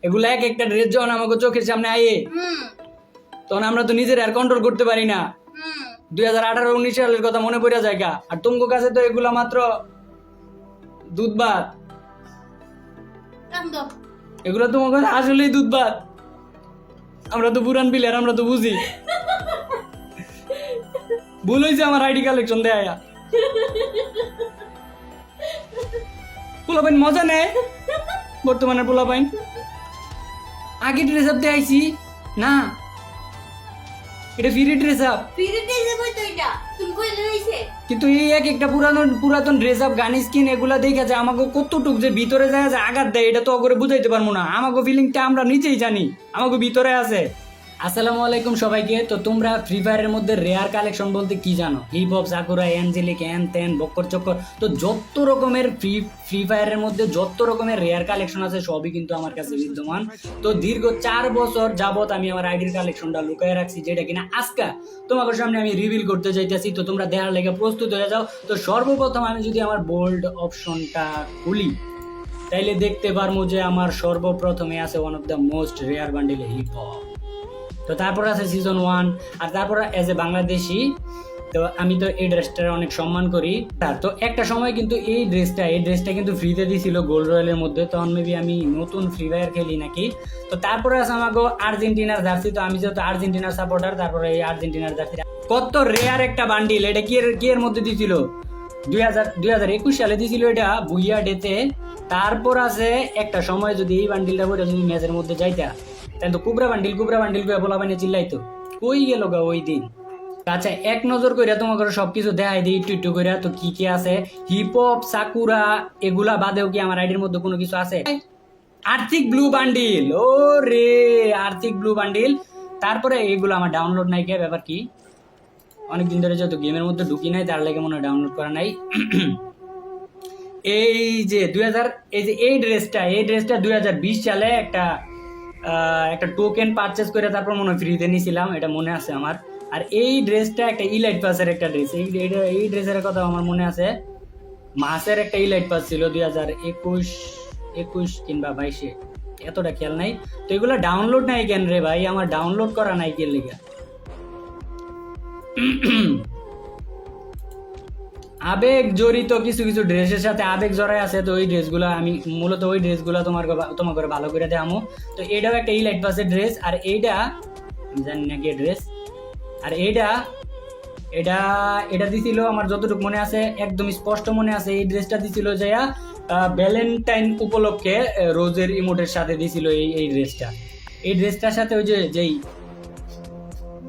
এগুলা এক একটা ড্রেস যখন আমাকে চোখের সামনে আয়ে তখন আমরা তো নিজের আর কন্ট্রোল করতে পারি না। 2018-19 সালের কথা মনে পড়ে যায় গা। আর তোমার কাছে তো এগুলা মাত্র দুধ ভাত, এগুলো তোমার কাছে আসলেই দুধ ভাত। আমরা তো পুরান প্লেয়ার, আমরা তো বুঝি। ভুল হয়েছে আমার আইডি কালেকশন দেয়া। পোলাপাইন মজা নেয় বর্তমানে পোলাপাইন। আগে ড্রেস আপ দিয়ে আইছি না, এটা ফ্রি ড্রেস আপ, কিন্তু এই এক একটা পুরাতন ড্রেস আপ গান স্কিন এগুলা দেখে যে আমাকে কতটুক যে ভিতরে যায় যে আঘাত দেয় এটা তো করে বুঝাইতে পারবো না। আমাকে ফিলিংটা আমরা নিজেই জানি, আমাকে ভিতরে আছে। আসসালামু আলাইকুম সবাইকে। তো তোমরা ফ্রি ফায়ারের মধ্যে রেয়ার কালেকশন বলতে কি জানো? হিপ হপ, সাকুরা, অ্যাঞ্জেলিক, হ্যান ত্যান, বক্কর চক্কর, তো যত রকমের ফ্রি ফায়ারের মধ্যে যত রকমের রেয়ার কালেকশন আছে সবই কিন্তু আমার কাছে বিদ্যমান। তো দীর্ঘ 4 বছর যাবত আমি আমার আইডির কালেকশনটা লুকায় রাখছি, যেটা কিনা আজকে তোমাদের সামনে আমি রিভিল করতে চাইতেছি। তো তোমরা দেখার লেগে প্রস্তুত হয়ে যাও। তো সর্বপ্রথম আমি যদি আমার বোল্ড অপশনটা খুলি তাইলে দেখতে পারবো যে আমার সর্বপ্রথমে আছে one of the most rare bundle hip hop. তো তারপর আছে সিজন 1, আর তারপর এজ এ বাংলাদেশি তো আমি তো এই ড্রেসটার অনেক সম্মান করি। তো একটা সময় কিন্তু এই ড্রেসটা কিন্তু ফ্রিতে দিয়েছিল গোল্ড রয়্যালের মধ্যে, তখন মেবি আমি নতুন ফ্রি ফায়ার খেলি নাকি। তো তারপরে আছে আমাকে আর্জেন্টিনার জার্সি, তো আমি যেহেতু আর্জেন্টিনার সাপোর্টার, তারপরে এই আর্জেন্টিনার জার্সি কত রেয়ার একটা বান্ডিল। এটা কি এর মধ্যে দিয়েছিল 2021 সালে দিয়েছিল এটা বুইয়া ডেতে। তারপর আছে একটা সময় যদি এই বান্ডিলটা করে যদি ম্যাচের মধ্যে যাইতা তাহলে তো কুবরা বান্ডিল করে বলা বানিয়ে চিল্লাইতো। কই গেল গা ওই দিন। আচ্ছা, এক নজর করে তোমাকে সবকিছু দেখাই দিই একটু করে। তো কি কি আছে, হিপ হপ, সাকুরা এগুলা বাদেও কি আমার আইডির মধ্যে কোনো কিছু আছে? আর্থিক ব্লু বান্ডিল, ও রে আর্থিক ব্লু বান্ডিল। তারপরে এগুলো আমার ডাউনলোড নাই, কে ব্যাপার কি? অনেকদিন ধরে যেহেতু গেমের মধ্যে ঢুকি নাই তার লাগে মনে হয় ডাউনলোড করা নাই। এই যে এই ড্রেসটা 2020 সালে একটা টোকেন পারচেজ করে তারপর মনে হয় ফ্রিতে নিয়েছিলাম, এটা মনে আছে আমার। আর এই ড্রেসটা একটা ইলাইট পাসের একটা ড্রেস, এই ড্রেসের কথা আমার মনে আছে। মাসের একটা ইলাইট পাস ছিল 2021 কিংবা 22-এ, এতটা খেয়াল নাই। তো এগুলো ডাউনলোড নাই কেন রে ভাই? আমার ডাউনলোড করা নাই কেন লেগে? আবেগ জড়িত কিছু কিছু ড্রেসের সাথে আবেগ জড়ায় আছে। তো ওই ড্রেসগুলো আমি মূলত ওই ড্রেসগুলো তোমার করে ভালো করে দেখামো। তো এটাও একটা ইলাইট পাসের ড্রেস, আর এইটা আমি জানি না কি ড্রেস। আর এটা দিছিল আমার যতটুকু মনে আছে, একদম স্পষ্ট মনে আছে, এই ড্রেসটা দিছিল যে ভ্যালেন্টাইন উপলক্ষে রোজের ইমোটের সাথে দিছিল এই ড্রেসটার সাথে ওই যেই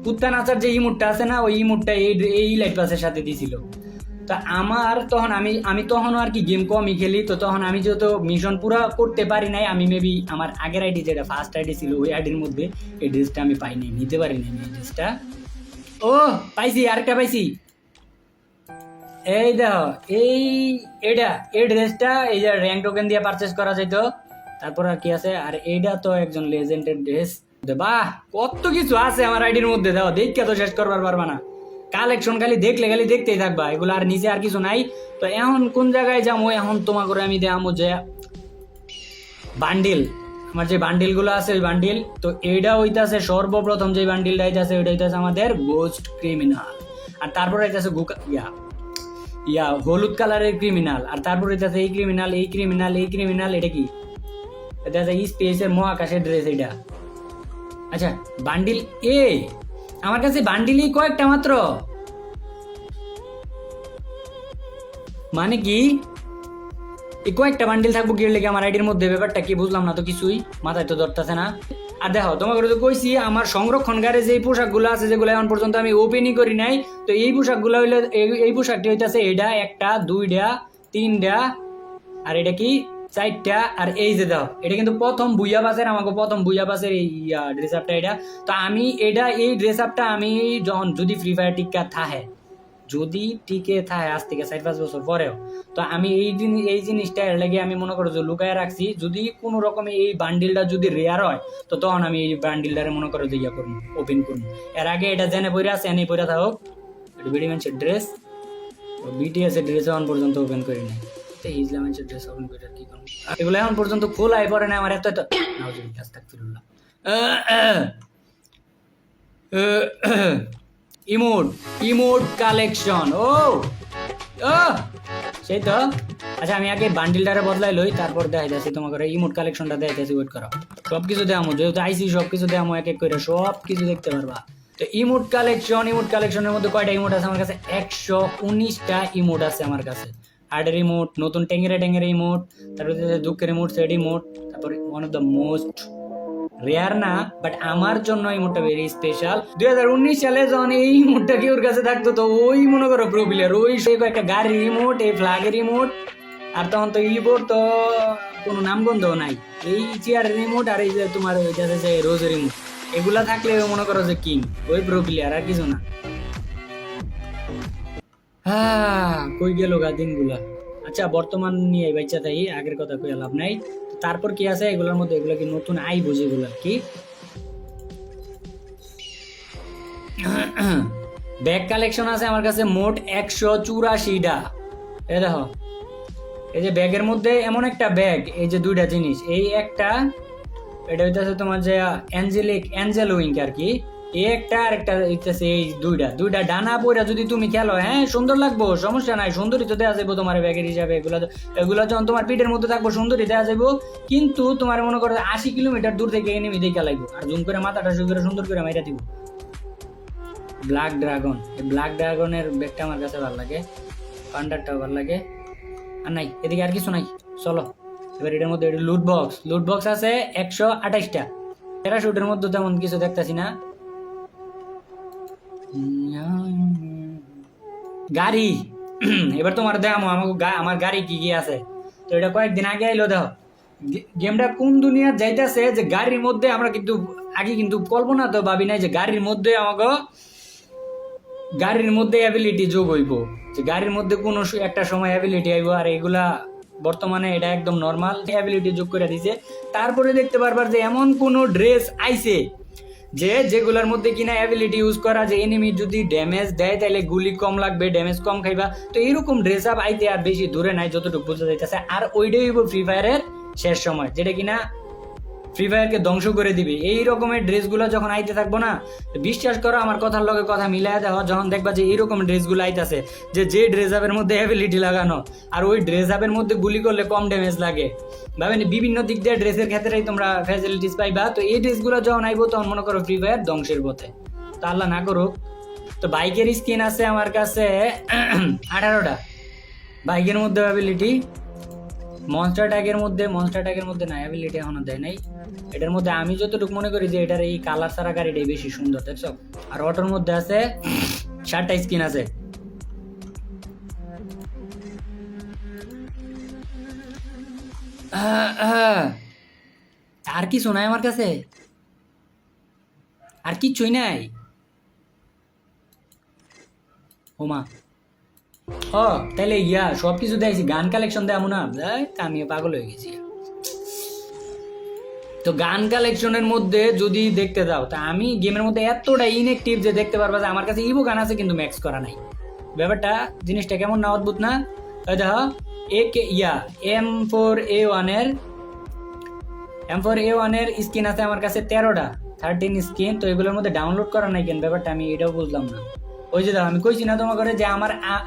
কুত্তা নাচার যে ইমোটটা আছে না, ওই ইমোটটা এই ইলাইট পাসের সাথে দিছিল। তা আমার তখন আমি তখনও আর কি গেম কমই খেলি, তো তখন আমি যেহেতু মিশন পুরো করতে পারি নাই, আমি মেবি আমার আগের আইডি যেটা ফার্স্ট আইডি ছিল ওই আইডির মধ্যে এই ড্রেসটা আমি পাইনি, নিতে পারি নাই এই ড্রেসটা। ও পাইছি, আরেকটা পাইছি, এই দেখো এই ড্রেসটা এই যে র্যাঙ্ক টোকেন দিয়ে পারচেজ করা যেত। তারপর আর কি আছে, আর এইটা তো একজন লেজেন্ডের ড্রেস। বাহ, কত কিছু আছে আমার আইডির মধ্যে, দাও দেখে তো শেষ করবার পারবা না। কালেকশন খালি দেখতেই থাকবা, এগুলো আর নিচে আর কিছু নাই। তো এখন কোন জায়গায় যাবো? এখন তোমার করে আমি দেখাবো যে বান্ডিল, আমার যে বান্ডিল গুলো আছে ওই বান্ডিল। তো এইটা হইতাছে সর্বপ্রথম যে বান্ডিলটা হইতাছে ওইটা হইতাছে আমাদের গোস্ট ক্রিমিনাল, আর তারপর হইতাছে হলুদ কালারের ক্রিমিনাল, আর তারপর হইতাছে এই ক্রিমিনাল। এটা কি? এটা স্পেসের মহাকাশের ড্রেস এটা। আচ্ছা, বান্ডিল আমার কাছে বান্ডিলই কয়েকটা মাত্র, মানে কি এই কয়েকটা বান্ডিল থাকবো কি লেগে আমার আইডির মধ্যে? ব্যাপারটা কি বুঝলাম না তো, কিছুই মাথায় তো ধরতেছে না। আর দেখো তোমাকে তো কইছি আমার সংরক্ষণগারে যে পোশাকগুলো আছে যেগুলো এখন পর্যন্ত আমি ওপেনই করি নাই, তো এই পোশাকগুলো হইলে এই পোশাকটি হইতেছে এটা 1টা 2টা 3টা, আর এটা কি 4টা। আর এই যে দাও, এটা কিন্তু প্রথম বুইয়া বাসের এই ড্রেস আপটা এটা। তো আমি এই ড্রেস আপটা আমি যখন যদি ফ্রি ফায়ার টিকে থাকে আজ থেকে 4-5 বছর পরেও, তো আমি এই জিনিসটা এর লাগে আমি মনে করো যে লুকায় রাখছি। যদি কোনো রকমে এই বান্ডিলটা যদি রেয়ার হয় তো তখন আমি এই বান্ডিলটারে মনে করো যে করবো, ওপেন করবো। এর আগে এটা জেনে পড়ে আছে, এনে পড়ে থাকুক। এটা বিডিম্যান্সের ড্রেস, বিটিএস এর ড্রেস এখন পর্যন্ত ওপেন করি নাই, তো ইসলামের ড্রেস ওপেন করে আর কি করবো। এগুলো এখন পর্যন্ত খোলাই পড়ে না আমার এত এত নাউজুবিল্লাহ, আস্তাগফিরুল্লাহ। ইমোট ইমোট কালেকশন, ও ও সেই তো। আচ্ছা আমি আগে বান্ডিলটারে বদলাই লই, তারপর দেখাই যাচ্ছি তোমাকে ইমোট কালেকশনটা দেখাই যাচ্ছি, ওয়েট করো। সবকিছু দেখামো, যেহেতু আইসি সবকিছু দেখামো এক এক করে, সব কিছু দেখতে পারবা। তো ইমোট কালেকশনের মধ্যে কয়টা ইমোট আছে আমার কাছে? 119টা ইমোট আছে আমার কাছে। হার্ডের ইমোট, নতুন ট্যাঙ্গেরে ইমোট, তারপরে দুঃখের ইমোট, সেড ইমোট, তারপরে one of the most rare না, বাট আমার জন্য এই ইমোটটা ভেরি স্পেশাল। 2019 সালে যখন এই ইমোটটা কি ওর কাছে থাকতো, তো ওই মনে করো প্রোপিলার, ওই সে একটা গাড়ির রিমোট, এই ফ্ল্যাগের রিমোট, আর তখন তো ইবোর্ড তো কোনো নামগন্ধ নাই, এই চেয়ারের রিমোট আর এই যে তোমার ওইটাতে যে রোজের রিমোট, এগুলা থাকলে মনে করো যে কিং, ওই প্রোপিলার আর কিছু না। হ্যাঁ, কই গেল গা দিনগুলা। আচ্ছা বর্তমান নিয়ে বাচ্চা তাই, আগের কথা কই লাভ নাই। তারপর কি আছে এগুলোর মধ্যে? এগুলো কি নতুন আই বুঝে এগুলো কি ব্যাগ কালেকশন আছে আমার কাছে মোট 184টা। এই দেখো, এই যে ব্যাগের মধ্যে এমন একটা ব্যাগ, এই যে দুইটা জিনিস, এই একটা এটা হইতেছে তোমার যে অ্যাঞ্জেল উইঙ্ক আর কি, এই একটা আর একটা হইতেছে এই দুইটা ডানা পইরা যদি তুমি খেলো, হ্যাঁ সুন্দর লাগবো, সমস্যা নাই, সুন্দরী তো দেওয়া যাবো তোমার ব্যাগের হিসাবে। এগুলো যখন তোমার পিঠের মধ্যে থাকবো সুন্দরী দেওয়া যাবো, কিন্তু তোমার মনে করো 80 কিলোমিটার দূর থেকে এনিমি দেখা লাগবো, আর জুম করে মাথাটা শুরু করে সুন্দর করে মাইরা দিব। ব্ল্যাক ড্রাগন, এই ব্ল্যাক ড্রাগনের ব্যাগটা আমার কাছে ভালো লাগে, পান্ডারটাও ভালো লাগে। আর নাই এদিকে আর কিছু নাই, চলো এবার এটার মধ্যে লুট বক্স আছে 128টা। প্যারাশুটের মধ্যে তেমন কিছু দেখতেছি না। গাড়ি এবার তোমার দেখামো আমার গাড়ি কি কি আছে। তো এটা কয়েকদিন আগে আইলো, দেখো গেমটা কোন দুনিয়ার যাইতেছে, যে গাড়ির মধ্যে আমরা কিন্তু আগে কিন্তু কল্পনা তো ভাবি নাই যে গাড়ির মধ্যে আমাকে অ্যাবিলিটি যোগ হইব, যে গাড়ির মধ্যে কোনো একটা সময় অ্যাবিলিটি আইব, আর এগুলা বর্তমানে এটা একদম নর্মাল অ্যাবিলিটি যোগ করে দিছে। তারপরে দেখতে পারবার যে এমন কোনো ড্রেস আইছে যেগুলোর মধ্যে কিনা অ্যাবিলিটি ইউজ করা, যে এনিমি যদি ড্যামেজ দেয় তাহলে গুলি কম লাগবে, ড্যামেজ কম খাইবা। তো এইরকম ড্রেস আপ আইতে আর বেশি দূরে নাই, যতটুকু বোঝা যাইতেছে। আর ওইটাই হইব ফ্রি ফায়ারের শেষ সময়, যেটা কিনা ফ্রি ফায়ারকে ধ্বংস করে দিবে। এই রকমের ড্রেসগুলো যখন আইতে থাকবো না, বিশ্বাস করো আমার কথার লগে কথা মিলাই দেখো, যখন দেখবা যে এইরকম ড্রেসগুলো আইতেছে, যে ড্রেস আপের মধ্যে অ্যাবিলিটি লাগানো, আর ওই ড্রেস আপের মধ্যে গুলি করলে কম ড্যামেজ লাগে, ভাবেন বিভিন্ন দিক দিয়ে ড্রেসের ক্ষেত্রেই তোমরা ফ্যাসিলিটিস পাইবা। তো এই ড্রেসগুলো যখন আইবো তখন মনে করো ফ্রি ফায়ার ধ্বংসের পথে, তো আল্লাহ না করুক। তো বাইকের স্কিন আছে আমার কাছে 18টা। বাইকের মধ্যে অ্যাবিলিটি মনস্টার ট্যাগের মধ্যে না, অ্যাবিলিটি এখনো দেয় নাই। এটার মধ্যে আমি যতটুকু মনে করি যে এটার এই কালার ছাড়া গাড়িটাই বেশি সুন্দর, দেখছো। আর অটোর মধ্যে আছে 7টা স্কিন আছে। আর কিছু নাই আমার কাছে, আর কিচ্ছুই নাই। ওমা ও তাইলে সব কিছু দেখছি, গান কালেকশন দেয় না, আমি পাগল হয়ে গেছি। তো গান কালেকশনের মধ্যে যদি দেখতে যাও, তা আমি গেমের মধ্যে এতটা ইনএক্টিভ যে দেখতে পারবা যে আমার কাছে ইভো গান আছে কিন্তু ম্যাক্স করা নাই। ব্যাপারটা জিনিসটা কেমন না অদ্ভুত না? দেখো M4A1 এর স্কিন আছে আমার কাছে 13টা, 13 স্কিন। তো এগুলোর মধ্যে ডাউনলোড করা নাই কেন, ব্যাপারটা আমি এটাও বুঝলাম না। ওই যে দেখো আমি কইছি না তোমার করে যে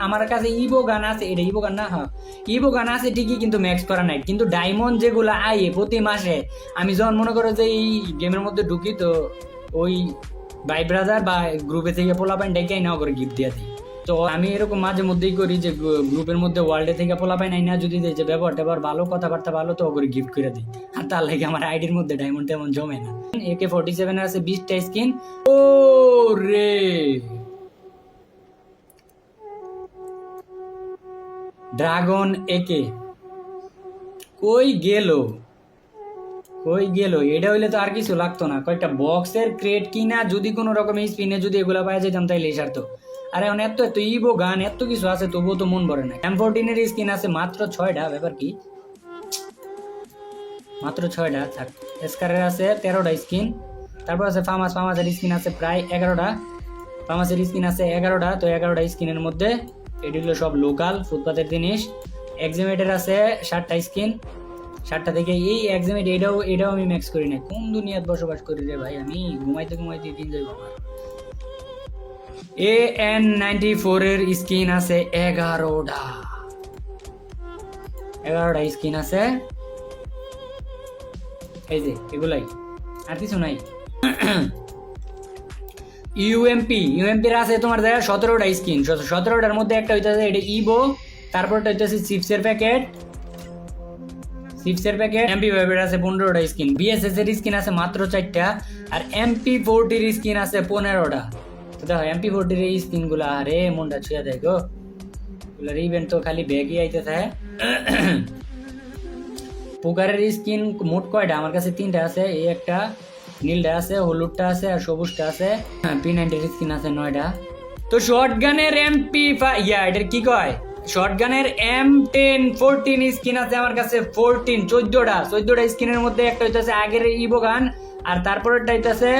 আমার কাছে ইভো গান আছে, এটা ইভো গান না, হ্যাঁ ইভো গান আছে ঠিকই, কিন্তু ম্যাক্স করা নাই। কিন্তু ডায়মন্ড যেগুলো আইয়ে প্রতি মাসে, আমি যখন মনে করো যে এই গেমের মধ্যে ঢুকি, তো ওই ভাই ব্রাদার বা গ্রুপে থেকে পোলাপাইন ডেকে না করে গিফট দিয়ে দিই। তো আমি এরকম মাঝে মধ্যেই করি যে গ্রুপের মধ্যে ওয়ার্ল্ডে থেকে পোলাপাইন আই না যদি যে ব্যবহার ট্যাবহার ভালো, কথাবার্তা ভালো, তো করে গিফট করে দিই। আর তার লাগে আমার আইডির মধ্যে ডায়মন্ড তেমন জমে না। AK-47 আছে 20টা স্কিন। ও রে ড্রাগন একে কই গেল, এটা হইলে তো আর কিছু লাগতো না। কয়েকটা বক্সের ক্রেট কিনা যদি কোনো রকম স্পিনে যদি এগুলা পাওয়া যেতাম তাইলে সারতো। আর এখন এত ইভো গান এত কিছু আছে, তবুও তো মন ভরে না। M14 এর স্কিন আছে মাত্র 6টা, ব্যাপার কি মাত্র 6টা থাক। স্কারের আছে 13টা স্কিন। তারপর আছে ফামাসের স্কিন আছে প্রায় 11টা, ফামাসের স্কিন আছে 11টা। তো 11টা স্কিনের মধ্যে এগুলো সব লোকাল ফুটপাতের জিনিস। এক্সিমেটের আছে 7টা স্কিন, 7টা থেকে এই এক্সামে এটাও আমি ম্যাক্স করি না। কোন দুনিয়াত বসবাস করি রে ভাই আমি, ঘুমাইতে ঘুমাইতে দিন যাইব আমার। AN94 এর স্কিন আছে 11টা স্কিন আছে, এই যে এগুলাই, আর কিছু নাই। ইউএমপির আছে তোমার দেখা 17টা স্কিন, 17টার মধ্যে একটা হইতেছে এটা ইভো, তারপরটা হইতেছে চিপসের প্যাকেট, MP5 এর আছে 15টা স্কিন, BSS এর স্কিন আছে মাত্র 4টা, আর MP40 এর স্কিন আছে 15টা। তো দেখো MP40 এর স্কিন গুলা, আরে মনটা ছুঁয়া দেয় গো, এগুলার ইভেন্ট তো খালি ব্যাগই আইতেছে। পোকারের স্কিন মোট কয়টা? আমার কাছে 3টা আছে, এই একটা, নীলটা আছে, হলুদটা আছে, আর সবুজটা আছে। P90 এর স্কিন আছে 9টা। তো শর্টগানের এটার কি কয়, শর্টগানের M1014 স্কিন আছে আমার কাছে 14টা স্কিনের মধ্যে একটা হইতেছে আগের ইভো গান, আর তারপরেরটা হইতেছে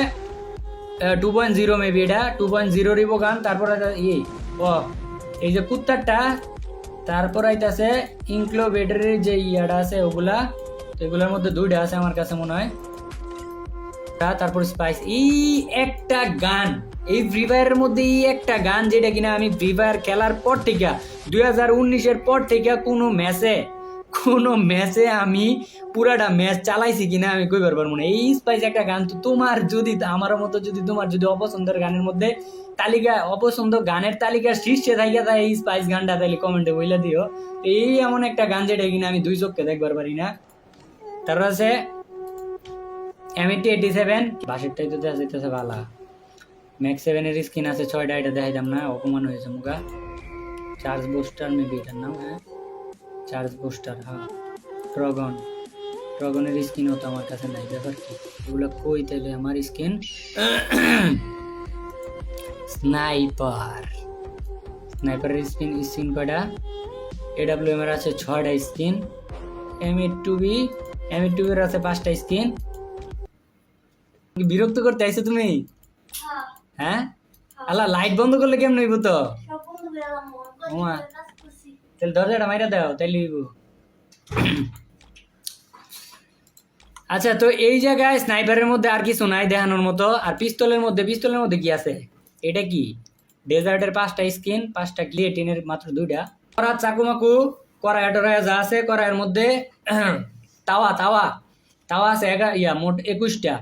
2.0 মেবি, এটা 2.0 ইভো গান, তারপরে এই যে কুত্তারটা, তারপর আইতাছে ইনক্লোবেটরের যে ইয়াটা আছে ওগুলা, এগুলোর মধ্যে 2টা আছে আমার কাছে মনে হয়। তারপর স্পাইস, এই একটা গান, এই ফ্রি ফায়ারের মধ্যে এই একটা গান যেটা কিনা আমি ফ্রি ফায়ার খেলার পর থেকে 2019-এর পর থেকে কোনো ম্যাচে আমি পুরাটা ম্যাচ চালাইছি কিনা আমি কইবার পারবো না। এই স্পাইস একটা গান। তো তোমার যদি আমার মতো তোমার যদি অপছন্দের গানের মধ্যে অপছন্দ গানের তালিকা শীর্ষে থাকে তাই এই স্পাইস গানটা তাহলে কমেন্টে বইলা দিও। এই এমন একটা গান যেটা কিনা আমি 2 চোখে দেখবার পারি না। তারপর আছে M8087, বাসেরটাই তো যেতেছে ভালা। ম্যাক্স 7 এর স্কিন আছে 6টা, এটা দেখাইতাম না, অপমান হয়েছে মুখা। চার্জ বুস্টার মেবি এটার নাম, হ্যাঁ চার্জ বুস্টার, হ্যাঁ। ড্রাগনের স্কিনও তো আমার কাছে নাই, ব্যাপার কি এগুলো কই তাইলে আমার স্কিন। স্নাইপারের স্কিন কয়টা? AWM এর আছে 6টা স্কিন, M82B এর আছে 5টা স্কিন। বিরক্ত করতে আইছো তুমি? হ্যাঁ আল্লাহ, লাইট বন্ধ করলে কেমন হইব? তো তাহলে দরজাটা মাইরা দাও তাইলে হইব। আচ্ছা, তো এই জায়গায় স্নাইপারের মধ্যে আর কিছু নাই দেখানোর মতো। আর পিস্তলের মধ্যে কি আছে? এটা কি ডেজার্টের 5টা স্কিন, 5টা গিলেটিনের মাত্র 2টা। করা চাকুমাকু কড়াই টরাই যা আছে, কড়াইয়ের মধ্যে তাওয়া আছে মোট 21টা।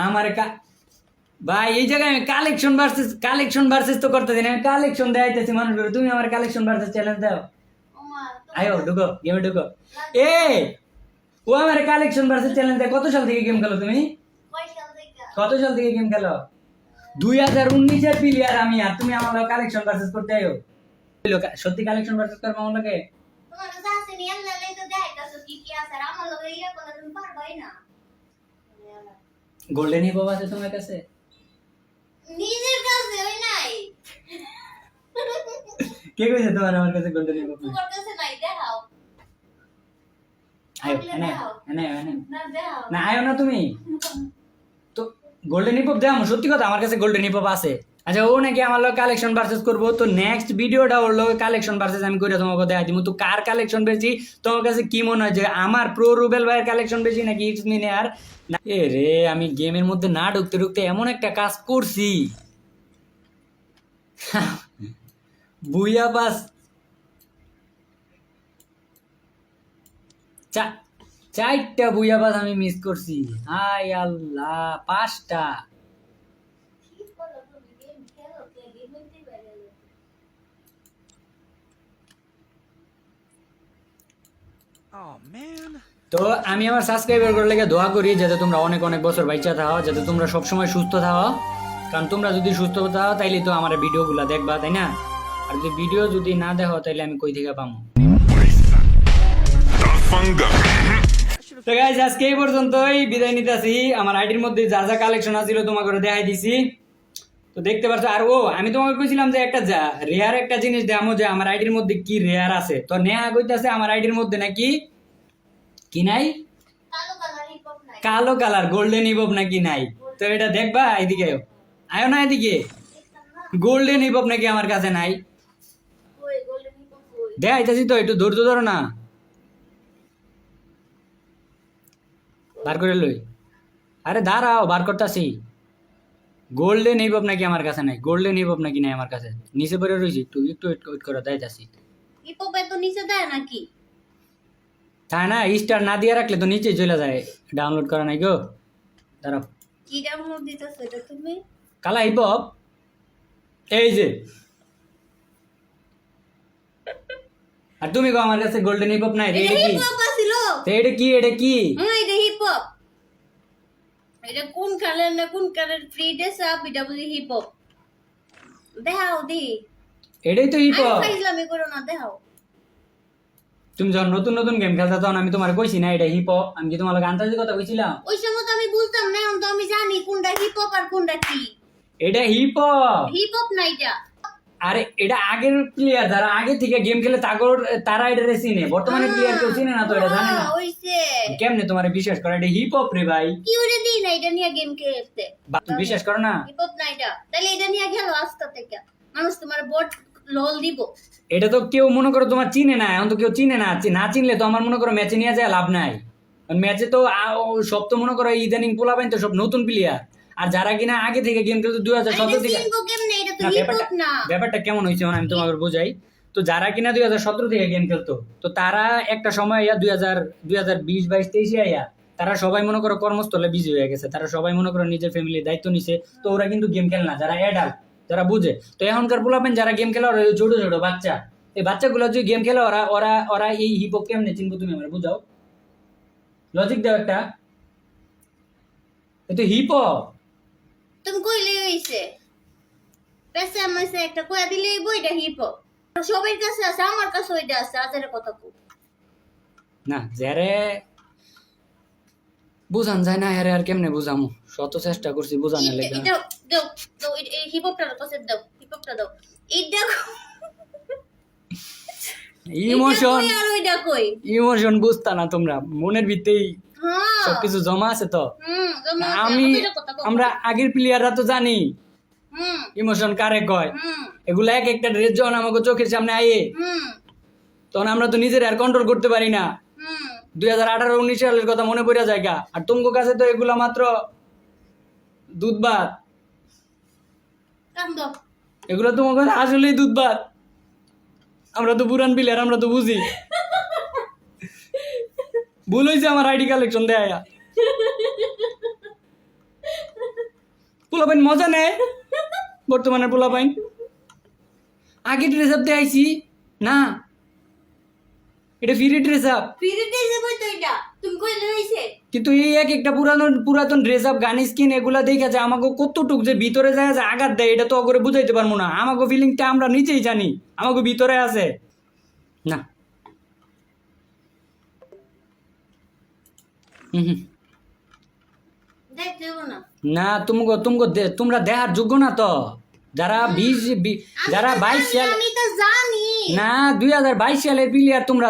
আমার ভাই এই জায়গায় আমি কালেকশন ভার্সেস তো করতে দিন, আমি কালেকশন দেখাইতেছি মানুষগুলো, তুমি আমার কালেকশন ভার্সেস চ্যালেঞ্জ দাও। আয়ো ঢুকো, গেমে ঢুকো। ও আমার কালেকশন ভার্সেস চ্যালেঞ্জ দেয়। কত সাল থেকে গেম খেলো তুমি? 2019-এর প্লেয়ার আমি, আর তুমি আমার কালেকশন ভার্সেস করতে আয়ো। সত্যি কালেকশন ভার্সেস করবো আমার লাগে? গোল্ডেন হিপ আছে তোমার কাছে? নিজের কাছে ওই নাই। কে কইছে তোমার আমার কাছে গোল্ডেন হিপ? তোমার কাছে নাই, দেখাও। আয়ো এনে না আয়ো না তুমি তো। গোল্ডেন হিপ দাও, সত্যি কথা আমার কাছে গোল্ডেন হিপ আছে। আচ্ছা, ও নাকি আমার লোক কালেকশন ভার্সেস করবো, তো নেক্সট ভিডিওটা ওর লোক কালেকশন ভার্সেস আমি করে তোমাকে দেখা দিব। তো কার কালেকশন বেশি তোমার কাছে কি মনে হয়, যে আমার প্রো রুবেল ভাইয়ের কালেকশন বেশি নাকি ইটসমিনে? আর এ রে, আমি গেমের মধ্যে না ঢুকতে এমন একটা কাজ করছি, বুইয়া বাস 4টা বুইয়া বাস আমি মিস করছি। হাই আল্লাহ, 5টা। তো আমি আমার সাবস্ক্রাইবার করে লেগে দোয়া করি যাতে তোমরা অনেক অনেক বছর বাইচা থাও, যাতে তোমরা সবসময় সুস্থ থাও। কারণ তোমরা যদি সুস্থ থাও তাইলে তো আমার ভিডিওগুলো দেখবা, তাই না? আর যদি ভিডিও যদি না দেখো তাইলে আমি কই থেকে পাবো? তো গাইস, আজকে এই পর্যন্তই বিদায় নিতেছি। আমার আইডির মধ্যে যা যা কালেকশন আছিল তোমাকে দেখাই দিছি, তো দেখতে পাচ্ছ। আর আমি তোমাকে কইছিলাম যে একটা রেয়ার একটা জিনিস দেখামো, যে আমার আইডির মধ্যে কি রেয়ার আছে। তো নেহা কইতাছে আমার আইডির মধ্যে নাকি কি নাই, কালো কালার গোল্ডেন হিপ নাকি নাই। তো এটা দেখবা, এদিকে আয়ো না এদিকে। গোল্ডেন হিপ হপ নাকি আমার কাছে নাই? দেখাইতেছি তো, একটু ধৈর্য ধরো না। বার করে লই। আরে দাঁড়াও, বার করতেছি। গোল্ডেন হিপ হপ নাকি আমার কাছে নাই? গোল্ডেন হিপ হপ নাকি নাই আমার কাছে? নিচে পড়ে রয়েছি, একটু একটু ওয়েট করে দেখাইতেছি। হিপ হপ এত নিচে দেয় নাকি? তাই না, স্টার না দিয়ে রাখলে তো নিচে চলে যায়। ডাউনলোড করা নাই গো, দাঁড়াও। কি ডাউনলোড দিতেছো এটা তুমি? কালা হিপ হপ, এই যে। আর তুমি গো আমার কাছে গোল্ডেন হিপ হপ নাই রে? এটা এটা কি? হিপ হপ আছিল? তো এটা কি? এটা কি? এটা হিপ হপ। এটা কোন কালার না কোন কালার ফ্রি ড্রেস আপ, এটা বুঝি হিপ হপ। দেখাও দি। এটাই তো হিপ হপ। ফাইজলামি করো না, দেখাও। তুমি যখন নতুন নতুন গেম খেলতে তখন আমি তোমার কইছি না এটা হিপ হপ? আমি কি তোমার লগে আন্তর্জাতিক কথা কইছিলাম? ওই সময় তো আমি বলতাম না, এখন তো আমি জানি কোনটা হিপ হপ আর কোনটা কি। এটা হিপ হপ। হিপ হপ না এটা। আরে এটা আগের প্লেয়ার যারা আগে থেকে গেম খেলে তারা এটা চিনে, বর্তমানে প্লেয়ার কেউ চিনে না তো, এটা জানে না। ওইছে কেমনে তোমার বিশ্বাস করে এটা হিপ হপ রে ভাই? কি ওরে দি না এটা নিয়ে গেম খেলতে? তুমি বিশ্বাস করো না? হিপ হপ না এটা, তাহলে এটা নিয়ে খেলো আস্তে থেকে। মানুষ তোমার বট লল দিব। এটা তো কেউ মনে করো তোমার চিনে না, এখন তো কেউ চিনে না। না চিনলে তো আমার মনে করো ম্যাচে নিয়ে যায় লাভ নাই। ম্যাচে তো সব তো মনে করো ইদানিং পোলাবেন তো সব নতুন প্লেয়ার। আর যারা কিনা আগে থেকে গেম খেলতো 2017 থেকে। চিনবো কেমনে? এটা তো না, হিপ হপ না। ব্যাপারটা কেমন হয়েছে আমি তোমাকে বোঝাই। তো যারা কিনা 2017 থেকে গেম খেলতো, তো তারা একটা সময় 2020-22-23 আইয়া তারা সবাই মনে করো কর্মস্থলে বিজি হয়ে গেছে। তারা সবাই মনে করো নিজের ফ্যামিলির দায়িত্ব নিছে। তো ওরা কিন্তু গেম খেলে না, যারা অ্যাডাল্ট, যারা বুঝে। তো এখনকার পোলাপেন যারা গেম খেলে ওরা ছোট ছোট বাচ্চা। এই বাচ্চাগুলো যদি গেম খেলে ওরা ওরা ওরা এই হিপ হপ কেমনে চিনবো? তুমি আমার বুঝাও, লজিক দাও একটা। এ তো হিপ হপ। তুমি কইলে হইছে। পেছে আমাইছে একটা কইয়া দিলে বইটা হিপ হপ। সবার কাছে আছে, আমার কাছে ওইটা আছে। আজারে কথা কও না, যারে বুঝান যায় না আরে আর কেমনে বুঝামু? শত চেষ্টা করছি বুঝানোর লেগে। এটা দাও দাও, এই হিপ হপটা কাছে দাও, হিপ হপটা দাও। এইটা ইমোশন, আর ওইটা কই? ইমোশন বুঝতা না তোমরা, মনের ভিতরেই হ্যাঁ সবকিছু জমা আছে তো। জমা আছে। আমি আমাদের কথা কও। আমরা আগের প্লেয়াররা তো জানি হুম ইমোশন কারে কয়। হুম এগুলা এক একটা ড্রেস যখন আমাকে চোখের সামনে আয়ে হুম তখন আমরা তো নিজের আর কন্ট্রোল করতে পারি না। হুম 2018-19 সালের কথা মনে পড়ে যায় গা। আর তোমার কাছে তো এগুলা মাত্র দুধ ভাত। কান্দো। এগুলো তোমার কাছে আসলেই দুধ ভাত। আমরা তো পুরান প্লেয়ার, আমরা তো বুঝি। ভুল হয়েছে আমার আইডি কালেকশন দেয়া। পোলাপাইন মজা নেয় বর্তমানের পোলাপাইন। আগে ড্রেস আপ দেখাইছি না, এটা ফ্রি ড্রেস আপ। ফিরিতে যাবো তো এটা তুমি কইলে হইছে। কিন্তু এই এক একটা পুরাতন ড্রেস আপ গান স্কিন এগুলা দেখে যে আমাকে কতটুক যে ভিতরে যায় যে আঘাত দেয়, এটা তো অগরে বুঝাইতে পারবো না। আমাকে ফিলিংটা আমরা নিজেই জানি, আমাকে ভিতরে আছে না। দেখ দেবো না। না তোমরা দেখার যোগ্য না তো। যারা যারা 22 সাল, আমি তো জানি। না 2022 সালের প্লেয়ার তোমরা,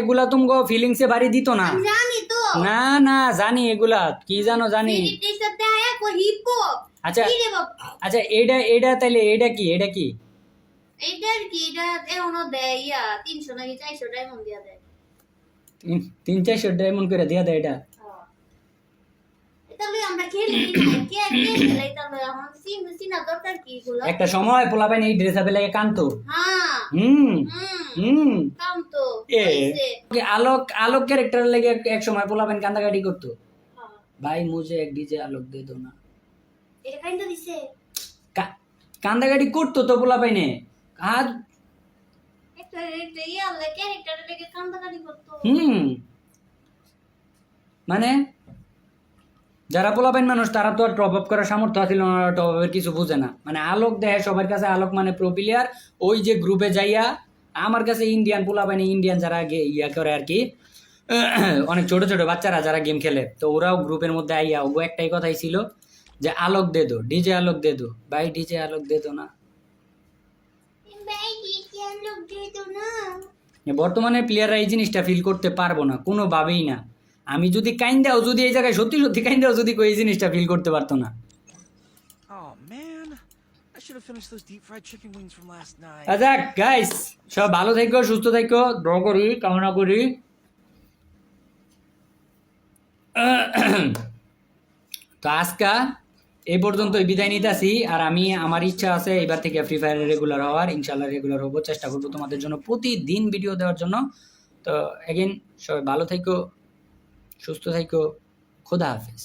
এগুলা তুমগো ফিলিংসে বাড়ি দিত না। আমি জানি তো। না না জানি, এগুলা কি জানো জানি। ফিরিতে সাথে আয়া কো হিপ হপ। আচ্ছা কি রে বাবা? আচ্ছা, এটা তাইলে এটা কি? এইটার কি এটা এখনো দেয় 300 নাকি 400 ডায়মন্ড দিয়া দেয়। 300-400 ডায়মন্ড করে দিয়া দেয় এটা। এটা লই আমরা খেলি না। কে খেলে এটা লই আমার সিনা দরকার কি এগুলো? একটা সময় পোলাপাইন এই ড্রেস আপে লাগে কানতো। হ্যাঁ হুম হুম কাম তো এ হইছে। আলোক ক্যারেক্টার লাগে এক সময় পোলাপাইন কান্দাকাটি করতো। ভাই মুঝে এক ডিজে আলোক দে দো না। এটা কাইন্ডা দিছে। কান্দাকাটি করতো তো পোলাপাইনে। আর একটা ক্যারেক্টার লেগে কান্দাকাটি করতো। মানে যারা পোলাপাইন মানুষ তারা তো আর টপ আপ করার সামর্থ্য আছিল না, টপ আপের কিছু বুঝে না। মানে আলোক দেয় সবার কাছে, আলোক মানে প্রো প্লেয়ার। ওই যে গ্রুপে যাইয়া আমার কাছে ইন্ডিয়ান পোলাপাইন, ইন্ডিয়ান যারা ইয়া করে আর কি, অনেক ছোট ছোট বাচ্চারা যারা গেম খেলে, তো ওরাও গ্রুপের মধ্যে আইয়া ও একটাই কথাই ছিল যে আলোক দে দো, ডিজে আলোক দে দো। ভাই ডিজে আলোক দে দো না। ভাই কি লোক দিয়ে তো না। বর্তমানে প্লেয়াররা এই জিনিসটা ফিল করতে পারবো না কোনোভাবেই না। আমি যদি কাইন্দাও যদি এই জায়গায় সত্যি সত্যি কাইন্দাও যদি এই জিনিসটা ফিল করতে পারতো না। should have finished those deep fried chicken wings from last night. আচ্ছা গাইস, সব ভালো থাকো, সুস্থ থাকো, দোয়া করি, কামনা করি। তো আজকা এই পর্যন্তই বিদায় নিতেছি। আর আমি, আমার ইচ্ছা আছে এবার থেকে ফ্রি ফায়ারে রেগুলার হওয়ার, ইনশাল্লাহ রেগুলার হবো, চেষ্টা করবো তোমাদের জন্য প্রতিদিন ভিডিও দেওয়ার জন্য। তো এগেন সবাই ভালো থাকো, সুস্থ থাকো, খোদা হাফেজ।